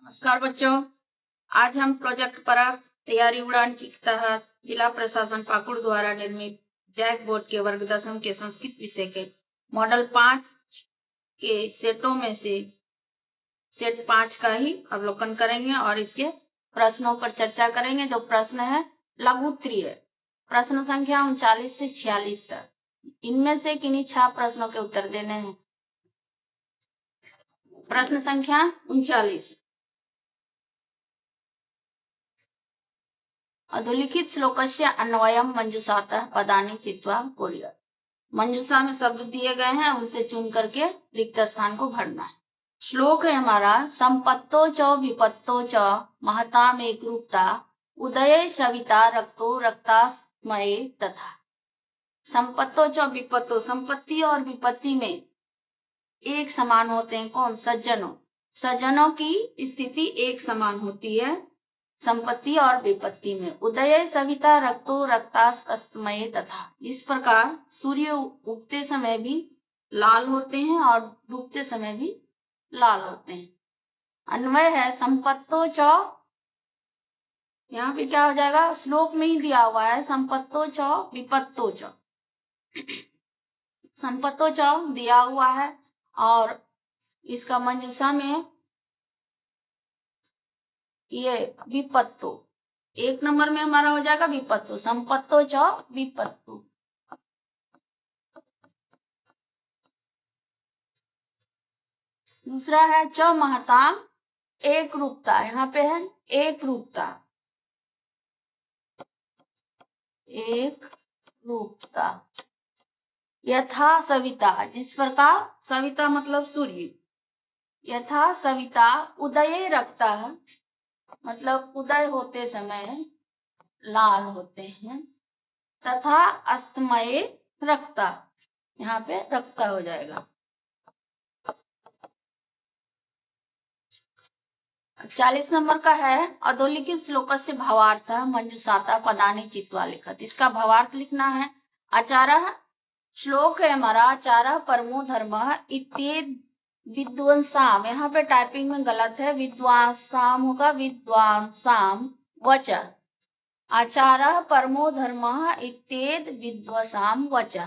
नमस्कार बच्चों, आज हम प्रोजेक्ट परख तैयारी उड़ान के तहत जिला प्रशासन पाकुड़ द्वारा निर्मित जैक बोर्ड के वर्ग 10 के संस्कृत विषय के मॉडल 5 के सेटों में से सेट 5 का ही अवलोकन करेंगे और इसके प्रश्नों पर चर्चा करेंगे। जो प्रश्न है लघु उत्तरीय, प्रश्न संख्या 39 से 46 तक। इनमें से किन्हीं 6 प्रश्नों के उत्तर देने हैं। प्रश्न संख्या 39, अधोलिखित श्लोकस्य अन्वयम मंजूषातः पदानि चित्वा कुर्यात्। मंजूषा में शब्द दिए गए हैं, उनसे चुन करके रिक्त स्थान को भरना है। श्लोक है हमारा, संपत्तो च विपत्तो च महताम एक रूपता उदये सविता रक्तो रक्तास्मये तथा। संपत्तो च विपत्तो, संपत्ति और विपत्ति में एक समान होते हैं। कौन? सज्जनों। सज्जनों की स्थिति एक समान होती है संपत्ति और विपत्ति में। उदय सविता रक्तो रक्तास्तमये तथा। इस प्रकार सूर्य उगते समय भी लाल होते हैं और डूबते समय भी लाल होते हैं। अन्वय है संपत्तो च, यहाँ पे क्या हो जाएगा? श्लोक में ही दिया हुआ है संपत्तो च विपत्तो च। संपत्तो च दिया हुआ है और इसका मंजूषा में ये विपत्तो, एक नंबर में हमारा हो जाएगा विपत्तो। संपत्तो च विपत्तो। दूसरा है च महताम एक रूपता, यहाँ पे है एक रूपता। एक रूपता यथा सविता, जिस प्रकार, सविता मतलब सूर्य, यथा सविता उदये रक्ता मतलब उदय होते समय लाल होते हैं, तथा अस्तमये रक्ता, यहाँ पे रक्ता हो जाएगा। 40 नंबर का है, अधोलिखित श्लोक से भावार्थ मंजूषाता पदानि चित्वा लिखत। इसका भावार्थ लिखना है। आचार्य, श्लोक है हमारा, आचार्य परमो धर्म इत्येद विद्वांसाम, यहाँ पे टाइपिंग में गलत है, विद्वांसाम होगा, विद्वांसाम वच। आचार्य परमो धर्म इत्येद विद्वांसाम वच।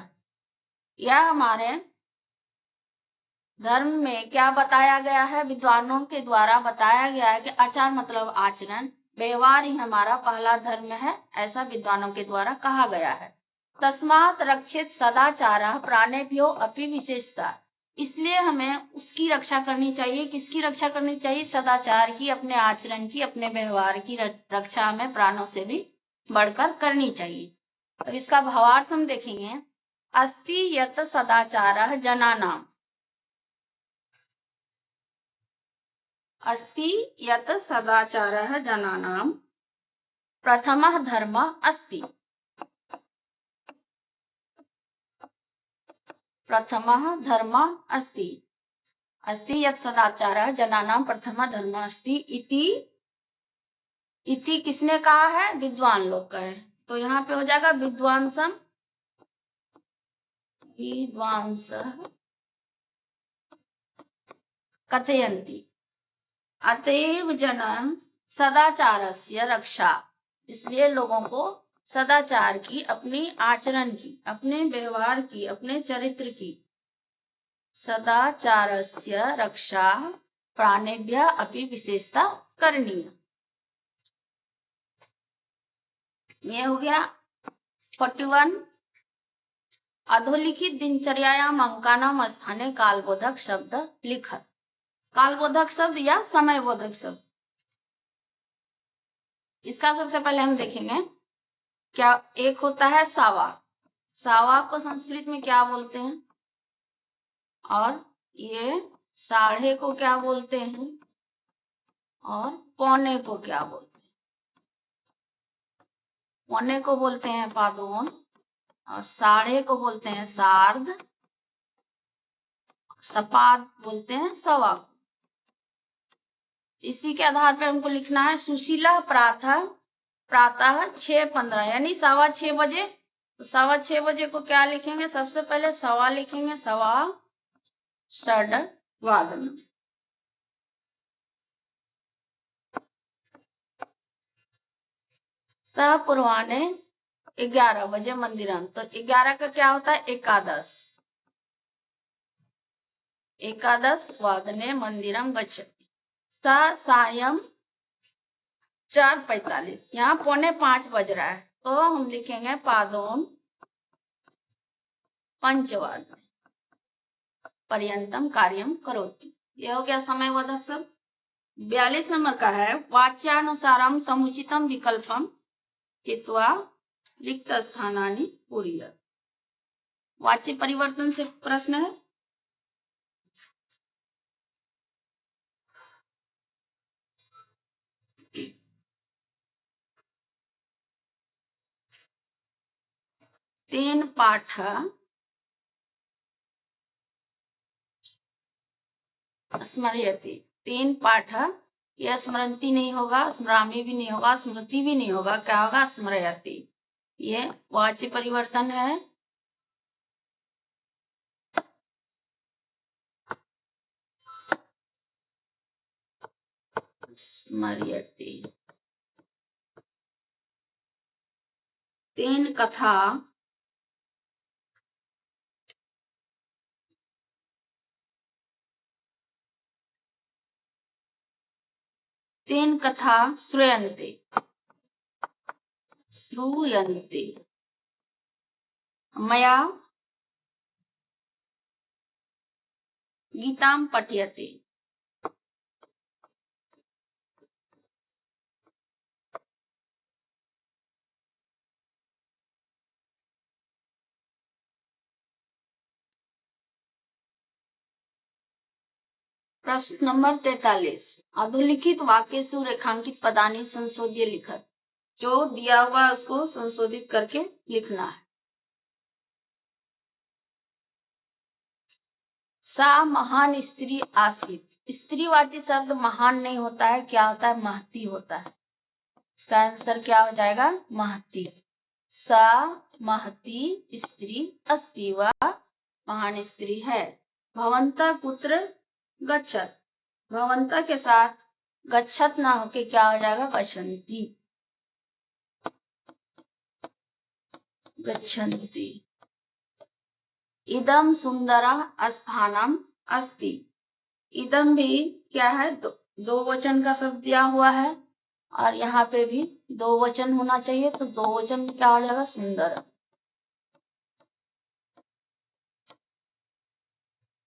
यह हमारे धर्म में क्या बताया गया है? विद्वानों के द्वारा बताया गया है कि आचार मतलब आचरण, व्यवहार ही हमारा पहला धर्म है, ऐसा विद्वानों के द्वारा कहा गया है। तस्मात् रक्षित सदाचार प्राणेभ्यो अपि विशेषता, इसलिए हमें उसकी रक्षा करनी चाहिए। किसकी रक्षा करनी चाहिए? सदाचार की, अपने आचरण की, अपने व्यवहार की रक्षा हमें प्राणों से भी बढ़कर करनी चाहिए। अब इसका भावार्थ हम देखेंगे। अस्ति यत सदाचार जनानाम, अस्ति यत सदाचारः जनानां प्रथमः धर्मः अस्ति। प्रथमः धर्मः अस्ति। अस्ति यत सदाचारः जनानां प्रथमः धर्मः अस्ति। इति किसने कहा है? विद्वान लोग का है। तो यहाँ पे हो जाएगा विद्वांसम, विद्वांसः कथयन्ति अतएव जनम सदाचारस्य रक्षा, इसलिए लोगों को सदाचार की, अपनी आचरण की, अपने व्यवहार की, अपने चरित्र की, सदाचारस्य रक्षा प्राणेभ्यः अपि विशेषता करनी है। ये हो गया 41। अधोलिखित दिनचर्यायाम अंकानाम स्थाने कालबोधक शब्द लिखत। कालबोधक शब्द या समयबोधक शब्द, इसका सबसे पहले हम देखेंगे। क्या एक होता है सावा, सावा को संस्कृत में क्या बोलते हैं? और ये साढ़े को क्या बोलते हैं? और पौने को क्या बोलते हैं? पौने को बोलते हैं पादोन और साढ़े को बोलते हैं सार्ध, सपाद बोलते हैं सवा। इसी के आधार पर हमको लिखना है सुशीला प्रातः 6:15 यानी 6:15 बजे। तो 6:15 बजे को क्या लिखेंगे? सबसे पहले सवा लिखेंगे, सवा षड्वादनम। स पूर्वाने 11 बजे मंदिरम, तो 11 का क्या होता है? एकादश। एकादश वादने मंदिरम गच्छति। स सायं 4:45, यहाँ 4:45 बज रहा है, तो हम लिखेंगे पादोन पंचवादने पर्यंतम कार्यम करोति। ये हो गया समयवर्धक शब्द। 42 नंबर का है वाच्यानुसारम समुचितम विकल्पम चित्वा रिक्त स्थानानि पूरयेत्। वाच्य परिवर्तन से प्रश्न है। तेन पाठ स्मर्यति। तीन पाठ, यह स्मरंती नहीं होगा, स्मरामी भी नहीं होगा, स्मृति भी नहीं होगा, क्या होगा? स्मरयति। ये वाच्य परिवर्तन है। स्मर्यति। तेन कथा तेन कथा श्रूयन्ते। श्रूयन्ते। मया गीतां पठ्यते। प्रश्न नंबर 43, अधोलिखित वाक्य से रेखांकित पदानि संशोध्य लिखत। जो दिया हुआ उसको संशोधित करके लिखना है। सा महान स्त्री आसीत। स्त्रीवाची शब्द महान नहीं होता है, क्या होता है? महती होता है। इसका आंसर क्या हो जाएगा? महती। सा महती स्त्री अस्ति, वह महान स्त्री है। भवंता कुत्र गच्छत। भवंता के साथ गच्छत ना होके क्या हो जाएगा? गच्छन्ति। गच्छन्ति। इदम सुंदरा स्थानम अस्ति। इदम भी क्या है? दो वचन का शब्द दिया हुआ है, और यहाँ पे भी दो वचन होना चाहिए, तो दो वचन में क्या हो जाएगा? सुंदर।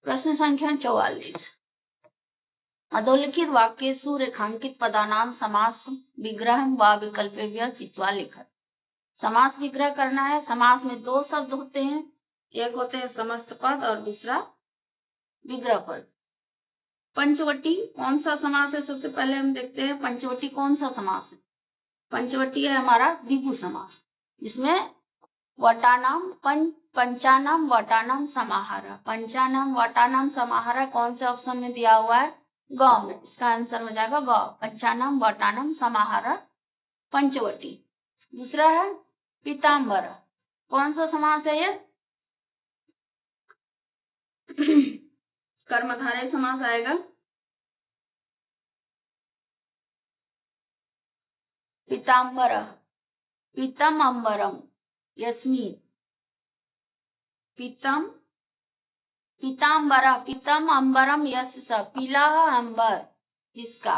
प्रश्न संख्या 44, अधोलिखित वाक्येषु रेखांकित पदानाम समास विग्रह व विकल्पेभ्यः चित्वा लिखत। समास विग्रह करना है। समास में दो शब्द होते हैं, एक होते हैं समस्त पद और दूसरा विग्रह पद। पंचवटी कौन सा समास है? सबसे पहले हम देखते हैं पंचवटी कौन सा समास है। पंचवटी है हमारा द्विगु समास, जिसमें वटानाम पंचानाम वटानाम समाहारा। पंचानाम वटानाम समाहारा कौन से ऑप्शन में दिया हुआ है? ग में। इसका आंसर हो जाएगा ग। पंचानाम वटानाम समाहारा पंचवटी। दूसरा है पीताम्बर। कौन सा समास है ये? कर्मधारय समास आएगा। पीताम्बर, पीतम अंबरम यस्मिन। पीतम पीताम्बर, पीतम अंबरम यश, पीला अंबर जिसका।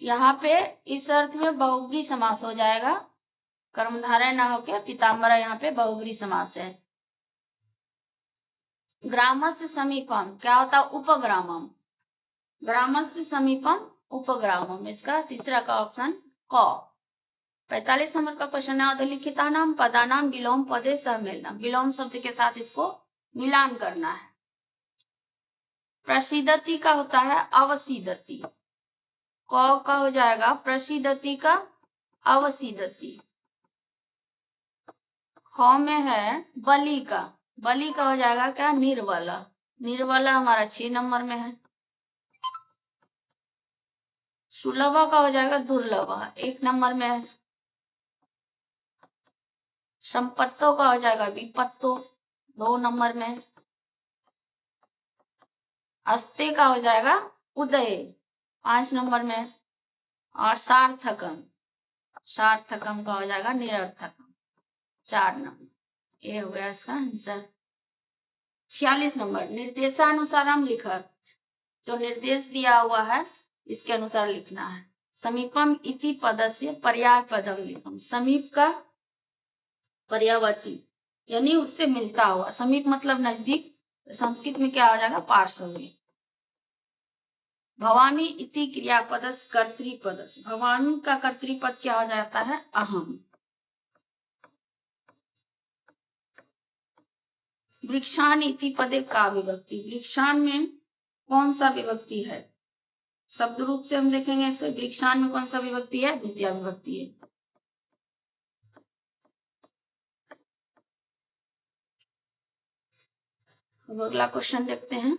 यहाँ पे इस अर्थ में बहुब्री समास हो जाएगा, कर्मधारय ना होके पीताम्बर यहाँ पे बहुब्री समास है। ग्रामस्य समीपम क्या होता है? उपग्रामम। ग्रामस्य समीपम उपग्रामम, इसका तीसरा का ऑप्शन क। 45 नंबर का क्वेश्चन है अधोलिखितानाम पदानाम विलोम पदे सम्मेलनम। विलोम शब्द के साथ इसको मिलान करना है। प्रसिद्धति का होता है अवसिद्धति। क का हो जाएगा प्रसिद्धति का अवसिद्धति। ख में है बलि का। बलि का हो जाएगा क्या? निर्बला। निर्बला हमारा 6 नंबर में है। सुलभा का हो जाएगा दुर्लभा, 1 नंबर में है। संपत्तो का हो जाएगा विपत्तो, 2 नंबर में। अस्ते का हो जाएगा उदय 5 नंबर में, और सार्थकम, सार्थकम का हो जाएगा निरर्थकम 4 नंबर। ये हो गया इसका आंसर। 46 नंबर, निर्देशानुसारम लिखत, जो निर्देश दिया हुआ है इसके अनुसार लिखना है। समीपम इति पदस्य पर्याय पदम लिखम, समीप का पर्यायवाची यानी उससे मिलता हुआ, समीप मतलब नजदीक, संस्कृत में क्या हो जाएगा पार्श्व। भवामी इति क्रियापदस कर्तृपदस, भवामी का कर्तृपद क्या हो जाता है अहम। वृक्षान इति पदे का विभक्ति, वृक्षान में कौन सा विभक्ति है, शब्द रूप से हम देखेंगे इसको, वृक्षान में कौन सा विभक्ति है, द्वितीय विभक्ति है। अब अगला क्वेश्चन देखते हैं।